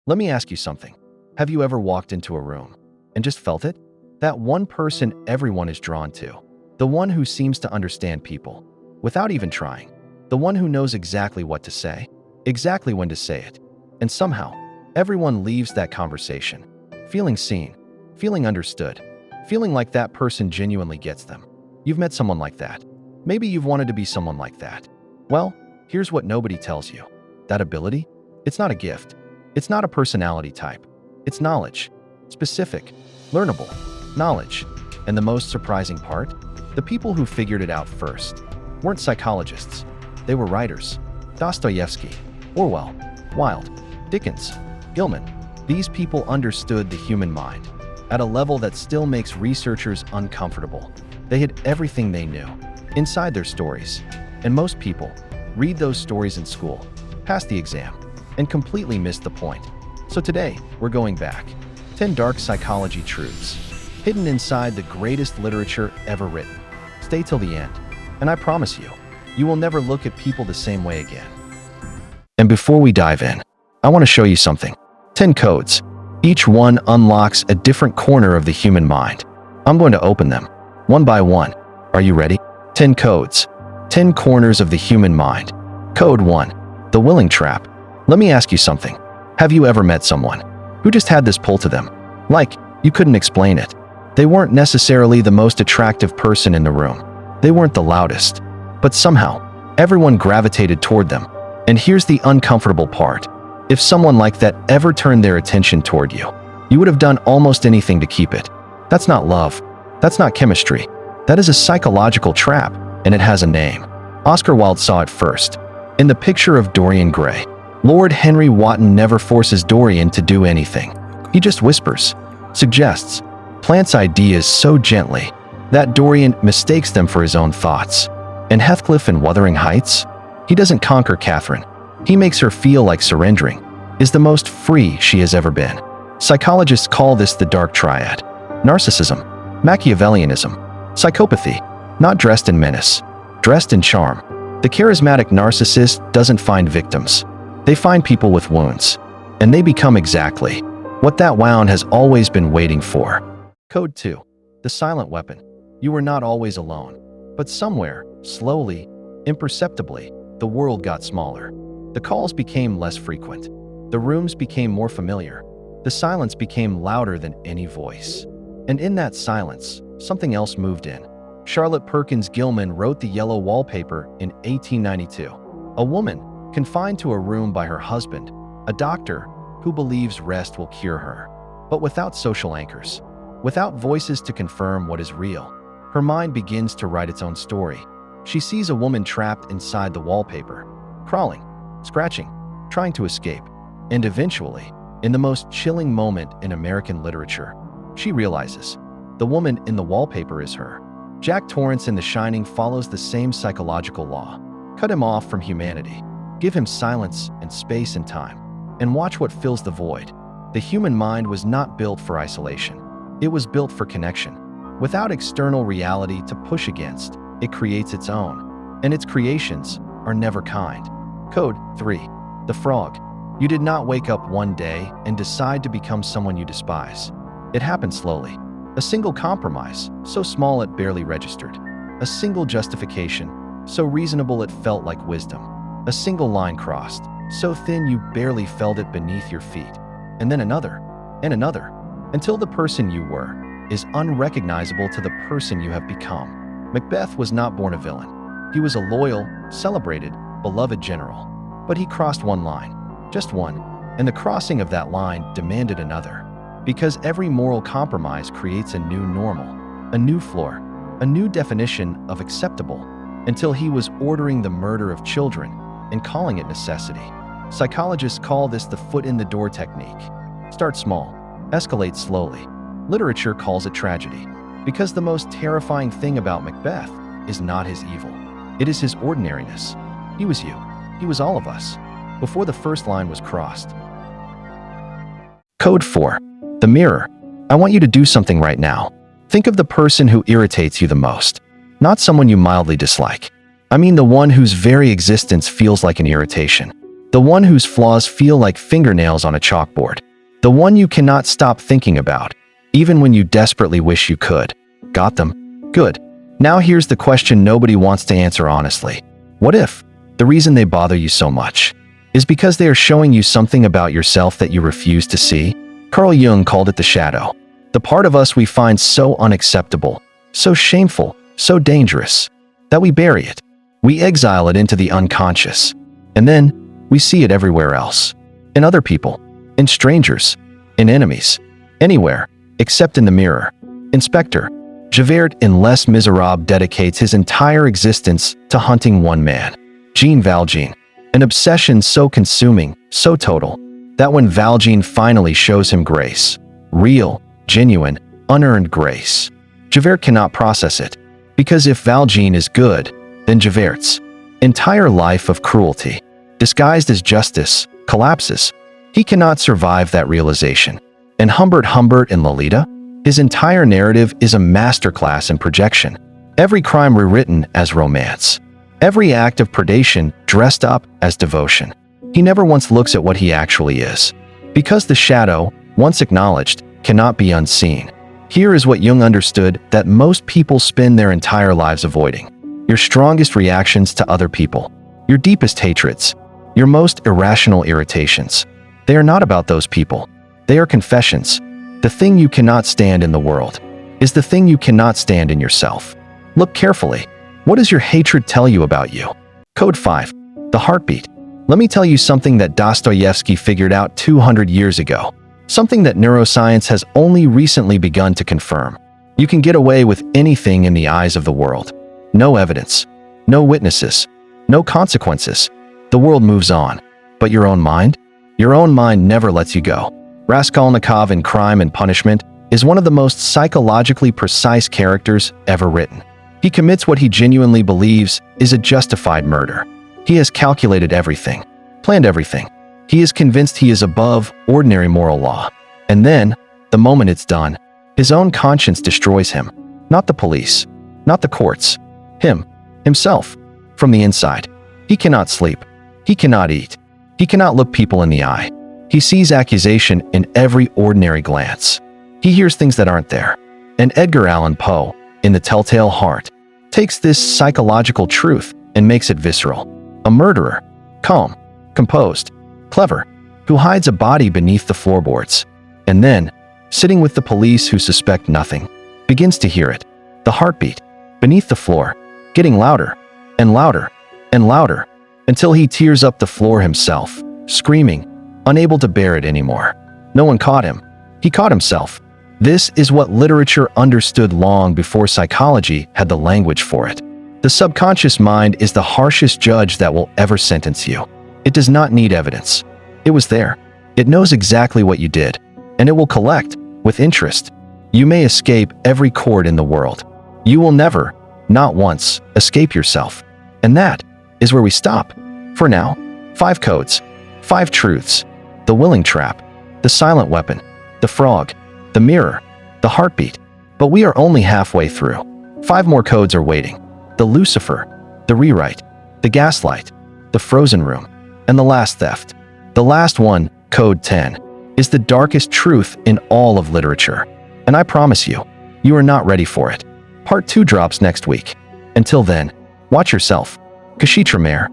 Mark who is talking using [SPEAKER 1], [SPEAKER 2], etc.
[SPEAKER 1] Let me ask you something. Have you ever walked into a room and just felt it? That one person everyone is drawn to. The one who seems to understand people without even trying. The one who knows exactly what to say, exactly when to say it. And somehow, everyone leaves that conversation feeling seen, feeling understood, feeling like that person genuinely gets them. You've met someone like that. Maybe you've wanted to be someone like that. Well, here's what nobody tells you. That ability? It's not a gift. It's not a personality type. It's knowledge. Specific, learnable knowledge. And the most surprising part? The people who figured it out first weren't psychologists. They were writers. Dostoevsky, Orwell, Wilde, Dickens, Gilman. These people understood the human mind at a level that still makes researchers uncomfortable. They hid everything they knew inside their stories. And most people read those stories in school, pass the exam, and completely miss the point. So today, we're going back. 10 dark psychology truths hidden inside the greatest literature ever written. Stay till the end, and I promise you, you will never look at people the same way again. And before we dive in, I want to show you something. 10 codes. Each one unlocks a different corner of the human mind. I'm going to open them, one by one. Are you ready? 10 codes. 10 corners of the human mind. Code 1. The willing trap. Let me ask you something. Have you ever met someone who just had this pull to them? Like, you couldn't explain it. They weren't necessarily the most attractive person in the room. They weren't the loudest. But somehow, everyone gravitated toward them. And here's the uncomfortable part. If someone like that ever turned their attention toward you, you would have done almost anything to keep it. That's not love. That's not chemistry. That is a psychological trap, and it has a name. Oscar Wilde saw it first. In the picture of Dorian Gray, Lord Henry Wotton never forces Dorian to do anything. He just whispers, suggests, plants ideas so gently that Dorian mistakes them for his own thoughts. And Heathcliff in Wuthering Heights, he doesn't conquer Catherine. He makes her feel like surrendering is the most free she has ever been. Psychologists call this the dark triad. Narcissism, Machiavellianism, psychopathy, not dressed in menace, dressed in charm. The charismatic narcissist doesn't find victims. They find people with wounds, and they become exactly what that wound has always been waiting for. Code 2. The silent weapon. You were not always alone, but somewhere, slowly, imperceptibly, the world got smaller. The calls became less frequent. The rooms became more familiar. The silence became louder than any voice. And in that silence, something else moved in. Charlotte Perkins Gilman wrote The Yellow Wallpaper in 1892. A woman confined to a room by her husband, a doctor who believes rest will cure her. But without social anchors, without voices to confirm what is real, her mind begins to write its own story. She sees a woman trapped inside the wallpaper, crawling, scratching, trying to escape. And eventually, in the most chilling moment in American literature, she realizes the woman in the wallpaper is her. Jack Torrance in The Shining follows the same psychological law. Cut him off from humanity. Give him silence and space and time. And watch what fills the void. The human mind was not built for isolation. It was built for connection. Without external reality to push against, it creates its own. And its creations are never kind. Code 3. The frog. You did not wake up one day and decide to become someone you despise. It happened slowly. A single compromise, so small it barely registered. A single justification, so reasonable it felt like wisdom. A single line crossed, so thin you barely felt it beneath your feet. And then another, and another, until the person you were is unrecognizable to the person you have become. Macbeth was not born a villain. He was a loyal, celebrated, beloved general. But he crossed one line, just one, and the crossing of that line demanded another. Because every moral compromise creates a new normal, a new floor, a new definition of acceptable, until he was ordering the murder of children and calling it necessity. Psychologists call this the foot-in-the-door technique. Start small, escalate slowly. Literature calls it tragedy, because the most terrifying thing about Macbeth is not his evil. It is his ordinariness. He was you. He was all of us, before the first line was crossed. Code 4. The mirror. I want you to do something right now. Think of the person who irritates you the most. Not someone you mildly dislike. I mean the one whose very existence feels like an irritation. The one whose flaws feel like fingernails on a chalkboard. The one you cannot stop thinking about, even when you desperately wish you could. Got them? Good. Now here's the question nobody wants to answer honestly. What if the reason they bother you so much is because they are showing you something about yourself that you refuse to see? Carl Jung called it the shadow. The part of us we find so unacceptable, so shameful, so dangerous, that we bury it. We exile it into the unconscious. And then we see it everywhere else. In other people, in strangers, in enemies, anywhere, except in the mirror. Inspector Javert in Les Miserables dedicates his entire existence to hunting one man, Jean Valjean, an obsession so consuming, so total, that when Valjean finally shows him grace, real, genuine, unearned grace, Javert cannot process it, because if Valjean is good, then Javert's entire life of cruelty, disguised as justice, collapses. He cannot survive that realization. And Humbert in Lolita? His entire narrative is a masterclass in projection. Every crime rewritten as romance. Every act of predation dressed up as devotion. He never once looks at what he actually is. Because the shadow, once acknowledged, cannot be unseen. Here is what Jung understood that most people spend their entire lives avoiding. Your strongest reactions to other people. Your deepest hatreds. Your most irrational irritations. They are not about those people. They are confessions. The thing you cannot stand in the world is the thing you cannot stand in yourself. Look carefully. What does your hatred tell you about you? Code 5. The heartbeat. Let me tell you something that Dostoevsky figured out 200 years ago. Something that neuroscience has only recently begun to confirm. You can get away with anything in the eyes of the world. No evidence. No witnesses. No consequences. The world moves on. But your own mind? Your own mind never lets you go. Raskolnikov in Crime and Punishment is one of the most psychologically precise characters ever written. He commits what he genuinely believes is a justified murder. He has calculated everything, planned everything. He is convinced he is above ordinary moral law. And then, the moment it's done, his own conscience destroys him. Not the police, not the courts. Himself, from the inside. He cannot sleep. He cannot eat. He cannot look people in the eye. He sees accusation in every ordinary glance. He hears things that aren't there. And Edgar Allan Poe, in The Telltale Heart, takes this psychological truth and makes it visceral. A murderer, calm, composed, clever, who hides a body beneath the floorboards, and then, sitting with the police who suspect nothing, begins to hear it, the heartbeat, beneath the floor, getting louder, and louder, and louder, until he tears up the floor himself, screaming, unable to bear it anymore. No one caught him. He caught himself. This is what literature understood long before psychology had the language for it. The subconscious mind is the harshest judge that will ever sentence you. It does not need evidence. It was there. It knows exactly what you did, and it will collect, with interest. You may escape every court in the world. You will never, not once, escape yourself. And that is where we stop. For now, 5 codes, 5 truths. The willing trap, the silent weapon, the frog, the mirror, the heartbeat. But we are only halfway through. 5 more codes are waiting. The Lucifer, the rewrite, the gaslight, the frozen room, and the last theft. The last one, code 10, is the darkest truth in all of literature. And I promise you, you are not ready for it. Part 2 drops next week. Until then, watch yourself. Kashitra Mayer.